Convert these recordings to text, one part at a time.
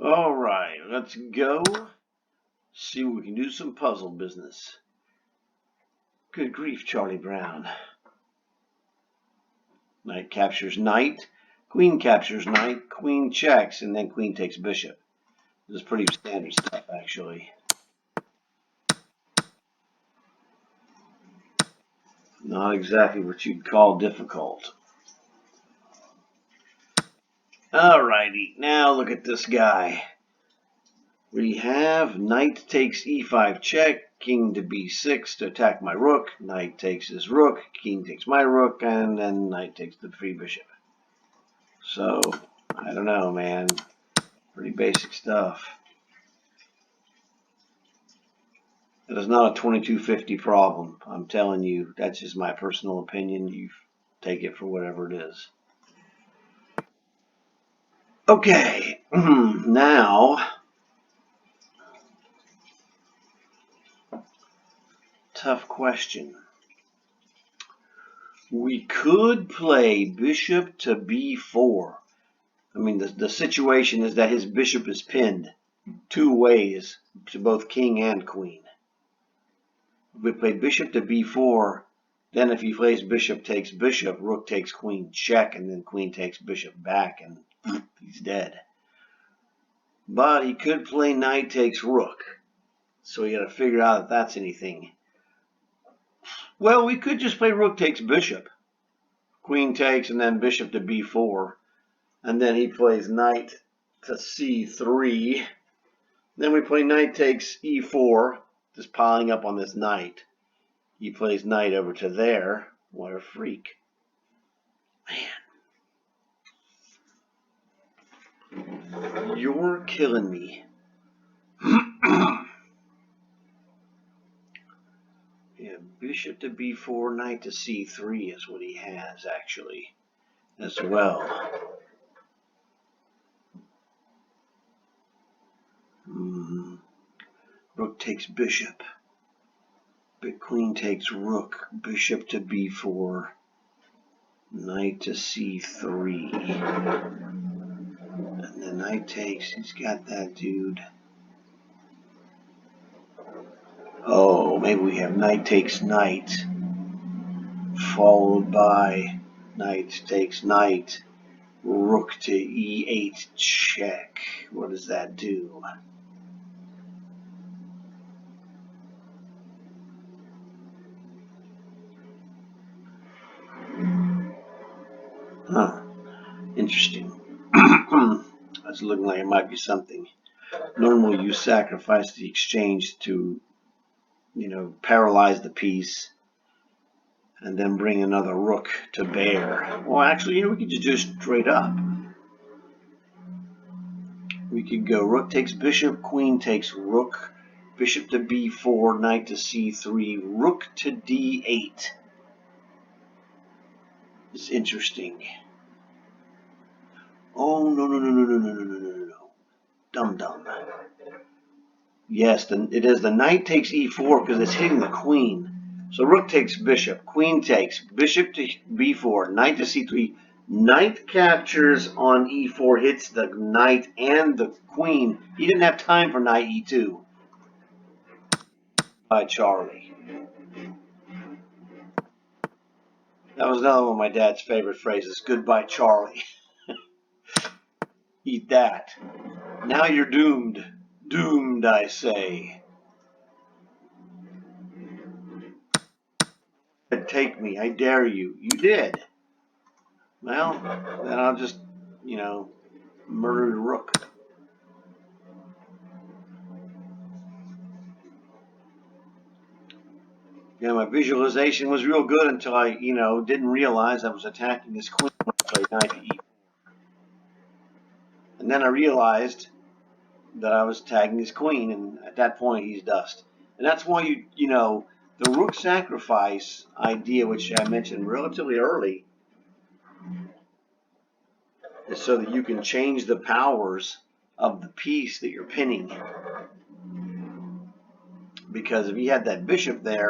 All right, let's go. See if we can do some puzzle business. Good grief, Charlie Brown. Knight captures knight. Queen captures knight. Queen checks, and then queen takes bishop. This is pretty standard stuff, actually. Not exactly what you'd call difficult. Alrighty, now look at this guy. We have knight takes e5 check, king to b6 to attack my rook, knight takes his rook, king takes my rook, and then knight takes the free bishop. So, I don't know, man. Pretty basic stuff. It is not a 2250 problem. I'm telling you, that's just my personal opinion. You take it for whatever it is. Okay, now, tough question. We could play bishop to b4. I mean, the situation is that his bishop is pinned two ways to both king and queen. If we play bishop to b4, then if he plays bishop takes bishop, rook takes queen check, and then queen takes bishop back, and he's dead. But he could play knight takes rook, so you got to figure out if that's anything. Well, we could just play rook takes bishop, queen takes, and then bishop to b4, and then he plays knight to c3. Then we play knight takes e4, just piling up on this knight. He plays knight over to there. What a freak. Man. You're killing me. Yeah, bishop to b4, knight to c3 is what he has, actually, as well. Rook takes bishop. Big queen takes rook. Bishop to b4. Knight to c3. And then knight takes. He's got that dude. Oh, maybe we have knight takes knight. Followed by knight takes knight. Rook to e8 check. What does that do? Huh. Interesting. That's looking like it might be something. Normally you sacrifice the exchange to, paralyze the piece and then bring another rook to bear. Well, actually, we could just do it straight up. We could go rook takes bishop, queen takes rook, bishop to b4, knight to c3, rook to d8. It's interesting. Oh, no. Dum-dum. Yes, it is the knight takes e4 because it's hitting the queen. So rook takes bishop, queen takes, bishop to b4, knight to c3. Knight captures on e4, hits the knight and the queen. He didn't have time for knight e2. By Charlie. That was another one of my dad's favorite phrases. Goodbye, Charlie. Eat that. Now you're doomed. Doomed, I say. Take me. I dare you. You did. Well, then I'll just, murder the rook. Yeah, my visualization was real good until I, didn't realize I was attacking this queen when I played knight to e4. And then I realized that I was tagging his queen, and at that point he's dust. And that's why the rook sacrifice idea, which I mentioned relatively early, is so that you can change the powers of the piece that you're pinning. Because if you had that bishop there,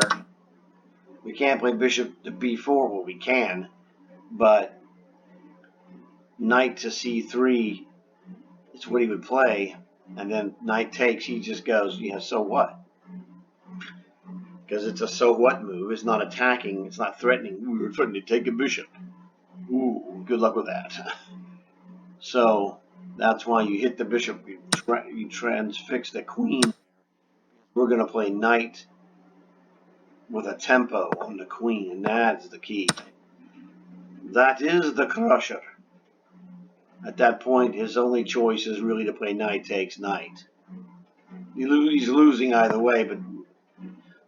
we can't play bishop to b4. Well, we can, but knight to c3 It's what he would play. And then knight takes, he just goes, yeah, so what? Because it's a so what move. It's not attacking. It's not threatening. We were threatening to take a bishop. Ooh, good luck with that. So that's why you hit the bishop. You transfix the queen. We're going to play knight with a tempo on the queen, and that's the key. That is the crusher. At that point, his only choice is really to play knight takes knight. He's losing either way, but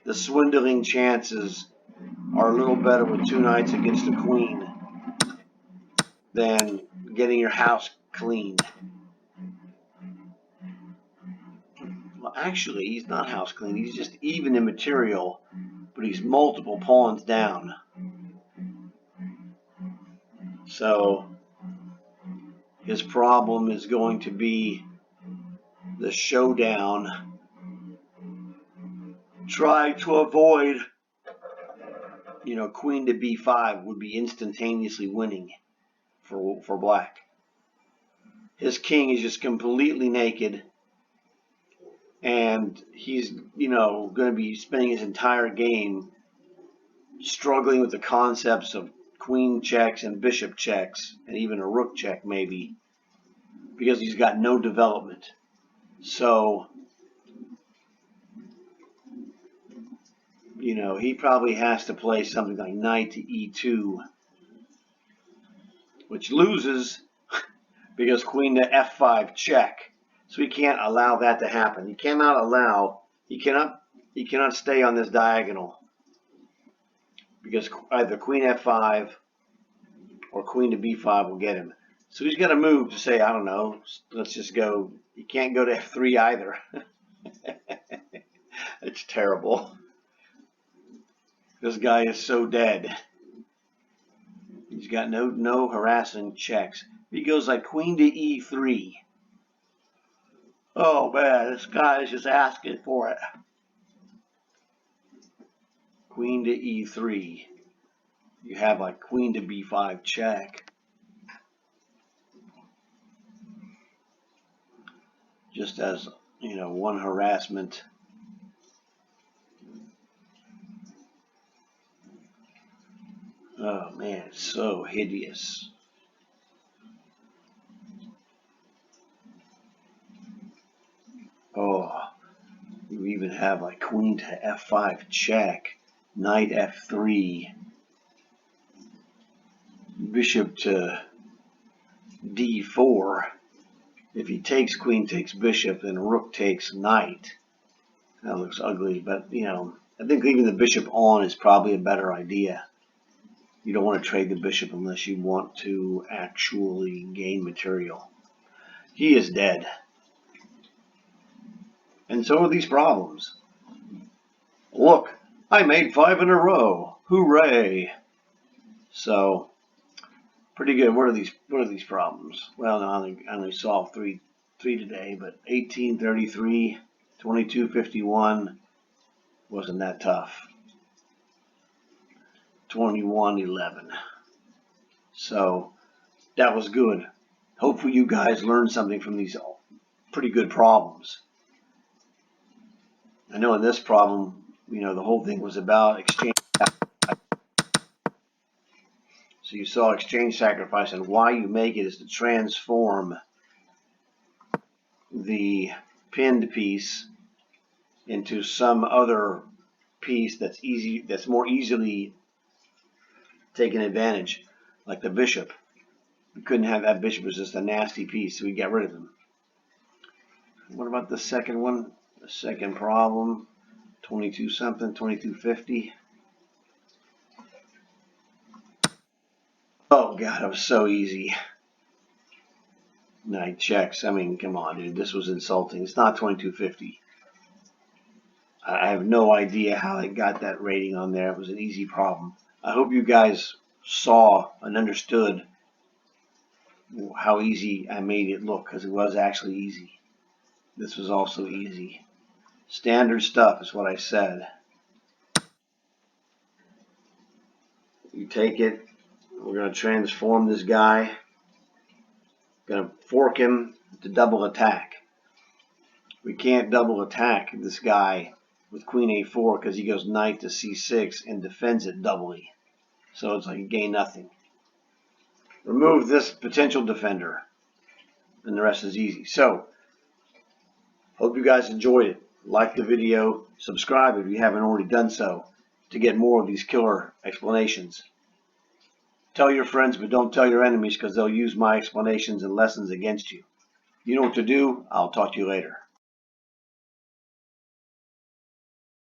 the swindling chances are a little better with two knights against a queen than getting your house cleaned. Well, actually, he's not house cleaned. He's just even in material, but he's multiple pawns down. So his problem is going to be the showdown. Try to avoid, queen to b5 would be instantaneously winning for black. His king is just completely naked, and he's, going to be spending his entire game struggling with the concepts of queen checks and bishop checks, and even a rook check maybe, because he's got no development. So, he probably has to play something like knight to e2, which loses because queen to f5 check. So he can't allow that to happen. He cannot stay on this diagonal, because either queen f5 or queen to b5 will get him. So he's got to move to say, I don't know, let's just go. He can't go to f3 either. It's terrible. This guy is so dead. He's got no harassing checks. He goes like queen to e3. Oh man, this guy is just asking for it. Queen to e3. You have like queen to b5 check. Just as, one harassment. Oh man, it's so hideous. Oh, you even have like queen to f5 check, knight f3, bishop to d4. If he takes queen takes bishop, then rook takes knight. That looks ugly, but I think leaving the bishop on is probably a better idea. You don't want to trade the bishop unless you want to actually gain material. He is dead. And so are these problems. Look, I made 5 in a row. Hooray! So, pretty good. What are these problems? Well, no, I only solved three today, but 1833, 2251 wasn't that tough. 2111. So that was good. Hopefully you guys learned something from these pretty good problems. I know in this problem, the whole thing was about exchange. So you saw exchange sacrifice, and why you make it is to transform the pinned piece into some other piece that's more easily taken advantage, like the bishop. We couldn't have that bishop. It was just a nasty piece, so we got rid of him. What about the second one? The second problem, 22 something, 2250. Oh God, it was so easy. Knight checks. I mean, come on, dude. This was insulting. It's not 2250. I have no idea how they got that rating on there. It was an easy problem. I hope you guys saw and understood how easy I made it look, because it was actually easy. This was also easy. Standard stuff is what I said. You take it. We're going to transform this guy. Going to fork him to double attack. We can't double attack this guy with queen a4 because he goes knight to c6 and defends it doubly. So it's like you gain nothing. Remove this potential defender, and the rest is easy. So, hope you guys enjoyed it. Like the video, subscribe if you haven't already done so to get more of these killer explanations. Tell your friends, but don't tell your enemies because they'll use my explanations and lessons against you. You know what to do. I'll talk to you later.